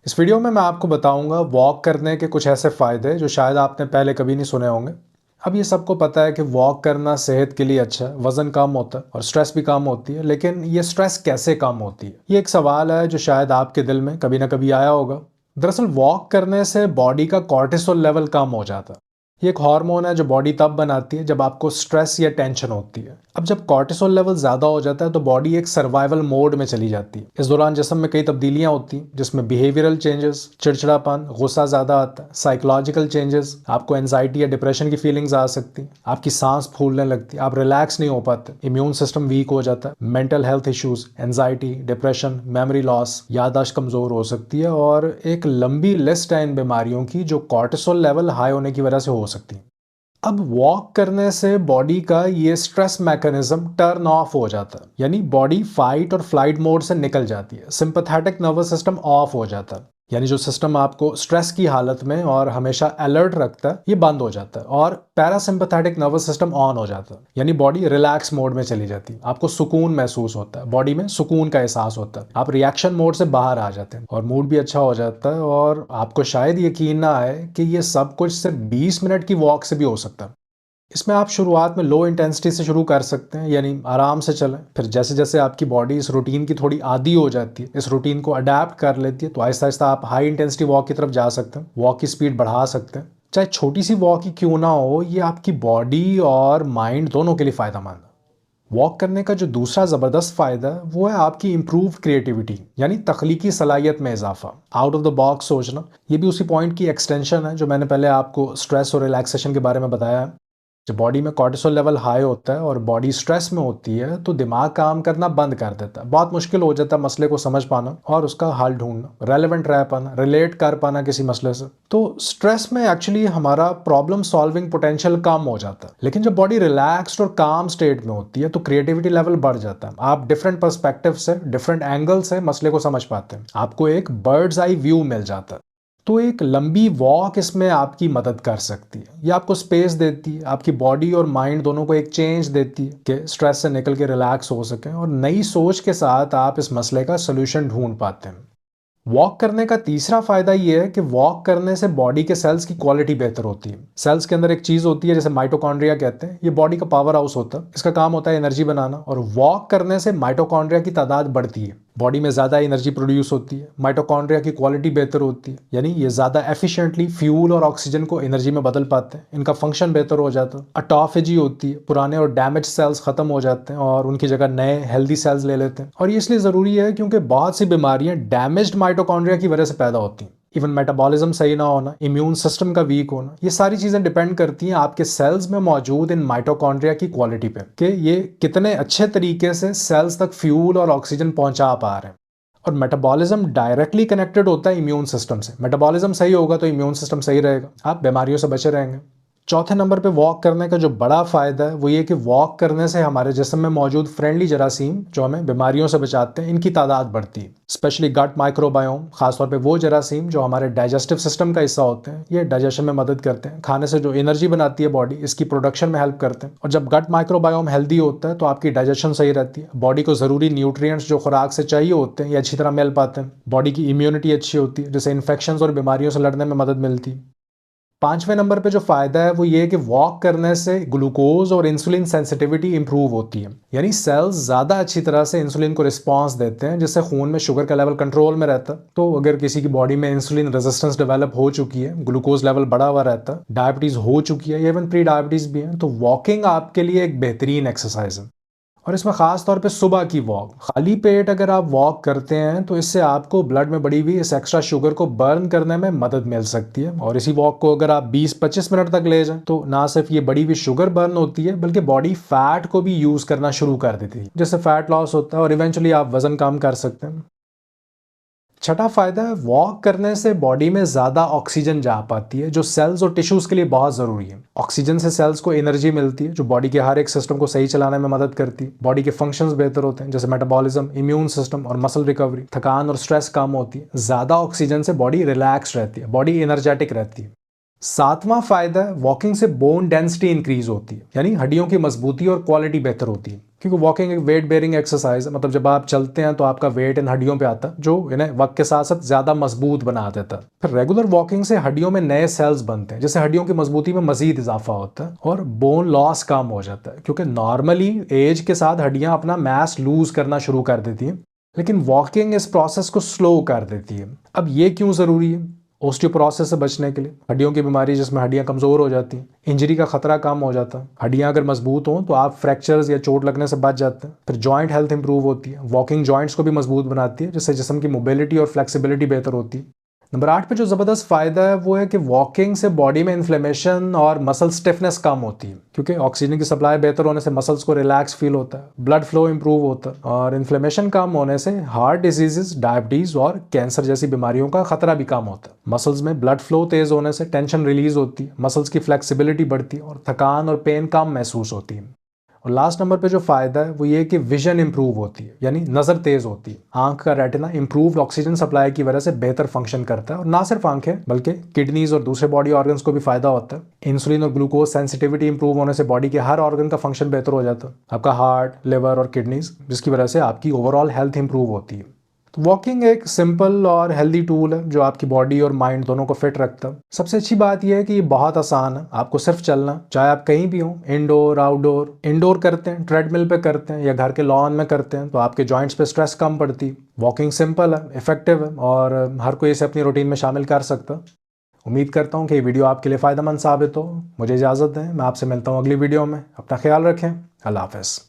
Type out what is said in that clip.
इस वीडियो में मैं आपको बताऊंगा वॉक करने के कुछ ऐसे फ़ायदे जो शायद आपने पहले कभी नहीं सुने होंगे। अब ये सबको पता है कि वॉक करना सेहत के लिए अच्छा है, वज़न कम होता है और स्ट्रेस भी कम होती है। लेकिन ये स्ट्रेस कैसे कम होती है, ये एक सवाल है जो शायद आपके दिल में कभी ना कभी आया होगा। दरअसल वॉक करने से बॉडी का कॉर्टिसोल लेवल कम हो जाता है। ये एक हार्मोन है जो बॉडी तब बनाती है जब आपको स्ट्रेस या टेंशन होती है। अब जब कॉर्टिसोल लेवल ज़्यादा हो जाता है तो बॉडी एक सर्वाइवल मोड में चली जाती है। इस दौरान जिस्म में कई तब्दीलियां होती हैं, जिसमें बिहेवियरल चेंजेस, चिड़चिड़ापन, गुस्सा ज़्यादा आता है, साइकोलॉजिकल चेंजेस, आपको एंजाइटी या डिप्रेशन की फीलिंग्स आ सकती हैं, आपकी सांस फूलने लगती है, आप रिलैक्स नहीं हो पाते, इम्यून सिस्टम वीक हो जाता है, mental health issues, anxiety, depression, memory loss, याददाश्त कमज़ोर हो सकती है और एक लंबी लिस्ट है इन बीमारियों की जो कॉर्टिसोल लेवल हाई होने की वजह से हो सकती है। अब वॉक करने से बॉडी का ये स्ट्रेस मैकेनिज्म टर्न ऑफ हो जाता है, यानी बॉडी फाइट और फ्लाइट मोड से निकल जाती है। सिंपैथेटिक नर्वस सिस्टम ऑफ हो जाता है, यानी जो सिस्टम आपको स्ट्रेस की हालत में और हमेशा अलर्ट रखता है ये बंद हो जाता है और पैरासिम्पैथेटिक नर्वस सिस्टम ऑन हो जाता है, यानी बॉडी रिलैक्स मोड में चली जाती है। आपको सुकून महसूस होता है, बॉडी में सुकून का एहसास होता है, आप रिएक्शन मोड से बाहर आ जाते हैं और मूड भी अच्छा हो जाता है। और आपको शायद यकीन ना आए कि ये सब कुछ सिर्फ 20 मिनट की वॉक से भी हो सकता है। इसमें आप शुरुआत में लो इंटेंसिटी से शुरू कर सकते हैं, यानी आराम से चलें। फिर जैसे जैसे आपकी बॉडी इस रूटीन की थोड़ी आदी हो जाती है, इस रूटीन को अडेप्ट कर लेती है, तो आहिस्ता आहिस्ता आप हाई इंटेंसिटी वॉक की तरफ जा सकते हैं, वॉक की स्पीड बढ़ा सकते हैं। चाहे छोटी सी वॉक ही क्यों ना हो, ये आपकी बॉडी और माइंड दोनों के लिए फ़ायदेमंद है। वॉक करने का जो दूसरा ज़बरदस्त फ़ायदा है वो है आपकी इम्प्रूव क्रिएटिविटी, यानी तख्लीकी सलाहियत में इजाफा, आउट ऑफ द बॉक्स सोचना। ये भी उसी पॉइंट की एक्सटेंशन है जो मैंने पहले आपको स्ट्रेस और रिलैक्सेशन के बारे में बताया है। जब बॉडी में कॉर्टिसोल लेवल हाई होता है और बॉडी स्ट्रेस में होती है तो दिमाग काम करना बंद कर देता है। बहुत मुश्किल हो जाता है मसले को समझ पाना और उसका हल ढूंढना, रेलेवेंट रह पाना, रिलेट कर पाना किसी मसले से। तो स्ट्रेस में एक्चुअली हमारा प्रॉब्लम सॉल्विंग पोटेंशियल कम हो जाता है। लेकिन जब बॉडी रिलैक्स्ड और काम स्टेट में होती है तो क्रिएटिविटी लेवल बढ़ जाता है। आप डिफरेंट पर्सपेक्टिव से, डिफरेंट एंगल से मसले को समझ पाते हैं, आपको एक बर्ड्स आई व्यू मिल जाता है। तो एक लंबी वॉक इसमें आपकी मदद कर सकती है। ये आपको स्पेस देती है, आपकी बॉडी और माइंड दोनों को एक चेंज देती है कि स्ट्रेस से निकल के रिलैक्स हो सकें और नई सोच के साथ आप इस मसले का सोल्यूशन ढूंढ पाते हैं। वॉक करने का तीसरा फायदा ये है कि वॉक करने से बॉडी के सेल्स की क्वालिटी बेहतर होती है। सेल्स के अंदर एक चीज होती है जिसे माइटोकॉन्ड्रिया कहते हैं। ये बॉडी का पावर हाउस होता है, इसका काम होता है एनर्जी बनाना, और वॉक करने से माइटोकॉन्ड्रिया की तादाद बढ़ती है, बॉडी में ज्यादा एनर्जी प्रोड्यूस होती है, माइटोकॉन्ड्रिया की क्वालिटी बेहतर होती है, यानी ये ज्यादा एफिशिएंटली फ्यूल और ऑक्सीजन को एनर्जी में बदल पाते हैं, इनका फंक्शन बेहतर हो जाता है। ऑटोफेजी होती है, पुराने और डैमेज सेल्स खत्म हो जाते हैं और उनकी जगह नए हेल्दी सेल्स ले लेते हैं। और ये इसलिए जरूरी है क्योंकि बहुत सी बीमारियां डैमेज्ड माइटोकॉन्ड्रिया की वजह से पैदा होती हैं। इवन मेटाबॉलिज्म सही ना होना, इम्यून सिस्टम का वीक होना, ये सारी चीजें डिपेंड करती हैं आपके सेल्स में मौजूद इन माइटोकॉन्ड्रिया की क्वालिटी पे कि ये कितने अच्छे तरीके से सेल्स तक फ्यूल और ऑक्सीजन पहुंचा पा रहे हैं। और मेटाबॉलिज्म डायरेक्टली कनेक्टेड होता है इम्यून सिस्टम से। मेटाबॉलिज्म सही होगा तो इम्यून सिस्टम सही रहेगा, आप बीमारियों से बचे रहेंगे। चौथे नंबर पे वॉक करने का जो बड़ा फायदा है वो ये कि वॉक करने से हमारे जिस्म में मौजूद फ्रेंडली जरासीम जो हमें बीमारियों से बचाते हैं, इनकी तादाद बढ़ती है। स्पेशली गट माइक्रोबायोम, खासतौर पे वो जरासीम जो हमारे डाइजेस्टिव सिस्टम का हिस्सा होते हैं, ये डाइजेशन में मदद करते हैं। खाने से जो एनर्जी बनाती है बॉडी, इसकी प्रोडक्शन में हेल्प करते हैं। और जब गट माइक्रोबायोम हेल्दी होता है तो आपकी डाइजेशन सही रहती है, बॉडी को जरूरी न्यूट्रिएंट्स जो खुराक से चाहिए होते हैं ये अच्छी तरह मिल पाते हैं, बॉडी की इम्यूनिटी अच्छी होती है जिससे इन्फेक्शन और बीमारियों से लड़ने में मदद मिलती है। पांचवें नंबर पे जो फायदा है वो ये कि वॉक करने से ग्लूकोज और इंसुलिन सेंसिटिविटी इंप्रूव होती है, यानी सेल्स ज्यादा अच्छी तरह से इंसुलिन को रिस्पॉन्स देते हैं जिससे खून में शुगर का लेवल कंट्रोल में रहता है। तो अगर किसी की बॉडी में इंसुलिन रेजिस्टेंस डेवलप हो चुकी है, ग्लूकोज लेवल बढ़ा हुआ रहता है, डायबिटीज हो चुकी है, इवन प्री डायबिटीज भी है, तो वॉकिंग आपके लिए एक बेहतरीन एक्सरसाइज है। और इसमें खास तौर पे सुबह की वॉक, खाली पेट अगर आप वॉक करते हैं तो इससे आपको ब्लड में बढ़ी हुई इस एक्स्ट्रा शुगर को बर्न करने में मदद मिल सकती है। और इसी वॉक को अगर आप 20-25 मिनट तक ले जाएं तो ना सिर्फ ये बढ़ी हुई शुगर बर्न होती है बल्कि बॉडी फैट को भी यूज करना शुरू कर देती है, जिससे फैट लॉस होता है और इवेंचुअली आप वजन कम कर सकते हैं। छठा फायदा है वॉक करने से बॉडी में ज्यादा ऑक्सीजन जा पाती है जो सेल्स और टिश्यूज के लिए बहुत जरूरी है। ऑक्सीजन से सेल्स को एनर्जी मिलती है जो बॉडी के हर एक सिस्टम को सही चलाने में मदद करती है। बॉडी के फंक्शंस बेहतर होते हैं जैसे मेटाबॉलिज्म, इम्यून सिस्टम और मसल रिकवरी। थकान और स्ट्रेस कम होती है, ज्यादा ऑक्सीजन से बॉडी रिलैक्स रहती है, बॉडी एनर्जेटिक रहती है। सातवां फायदा है वॉकिंग से बोन डेंसिटी इंक्रीज होती है, यानी हड्डियों की मजबूती और क्वालिटी बेहतर होती है। क्योंकि वॉकिंग एक वेट बेयरिंग एक्सरसाइज है, मतलब जब आप चलते हैं तो आपका वेट इन हड्डियों पे आता है जो इन्हें वक्त के साथ साथ ज्यादा मजबूत बना देता है। फिर रेगुलर वॉकिंग से हड्डियों में नए सेल्स बनते हैं, जिससे हड्डियों की मजबूती में मजीद इजाफा होता है और बोन लॉस कम हो जाता है, क्योंकि नॉर्मली एज के साथ हड्डियां अपना मास लूज करना शुरू कर देती हैं, लेकिन वॉकिंग इस प्रोसेस को स्लो कर देती है। अब ये क्यों जरूरी है? ओस्टियोपोरोसिस से बचने के लिए, हड्डियों की बीमारी जिसमें हड्डियां कमजोर हो जाती हैं, इंजरी का खतरा कम हो जाता है। हड्डियां अगर मजबूत हों तो आप फ्रैक्चर्स या चोट लगने से बच जाते हैं। फिर जॉइंट हेल्थ इंप्रूव होती है, वॉकिंग जॉइंट्स को भी मजबूत बनाती है, जिससे जिस्म की मोबिलिटी और फ्लेक्सिबिलिटी बेहतर होती है। नंबर 8 पे जो ज़बरदस्त फ़ायदा है वो है कि वॉकिंग से बॉडी में इन्फ्लेमेशन और मसल स्टिफनेस कम होती है, क्योंकि ऑक्सीजन की सप्लाई बेहतर होने से मसल्स को रिलैक्स फील होता है, ब्लड फ्लो इंप्रूव होता है, और इन्फ्लेमेशन कम होने से हार्ट डिजीजेस, डायबिटीज़ और कैंसर जैसी बीमारियों का खतरा भी कम होता है। मसल्स में ब्लड फ्लो तेज़ होने से टेंशन रिलीज होती है, मसल्स की फ्लेक्सिबिलिटी बढ़ती है और थकान और पेन कम महसूस होती है। और लास्ट नंबर पे जो फायदा है वो ये कि विजन इंप्रूव होती है, यानी नज़र तेज होती है। आंख का रेटिना इंप्रूव्ड ऑक्सीजन सप्लाई की वजह से बेहतर फंक्शन करता है, और ना सिर्फ आंखें बल्कि किडनीज और दूसरे बॉडी ऑर्गन्स को भी फायदा होता है। इंसुलिन और ग्लूकोज सेंसिटिविटी इंप्रूव होने से बॉडी के हर ऑर्गन का फंक्शन बेहतर हो जाता है, आपका हार्ट, लिवर और किडनीज, जिसकी वजह से आपकी ओवरऑल हेल्थ इंप्रूव होती है। तो वॉकिंग एक सिंपल और हेल्दी टूल है जो आपकी बॉडी और माइंड दोनों को फिट रखता है। सबसे अच्छी बात यह है कि ये बहुत आसान है, आपको सिर्फ चलना, चाहे आप कहीं भी हो, इंडोर आउटडोर। इंडोर करते हैं ट्रेडमिल पे करते हैं या घर के लॉन में करते हैं तो आपके जॉइंट्स पे स्ट्रेस कम पड़ती है। वॉकिंग सिंपल है, इफेक्टिव है और हर कोई इसे अपनी रूटीन में शामिल कर सकता है। उम्मीद करता हूँ कि ये वीडियो आपके लिए फ़ायदेमंद साबित हो। मुझे इजाज़त दें, मैं आपसे मिलता हूँ अगली वीडियो में। अपना ख्याल रखें। अल्लाह हाफ़िज़।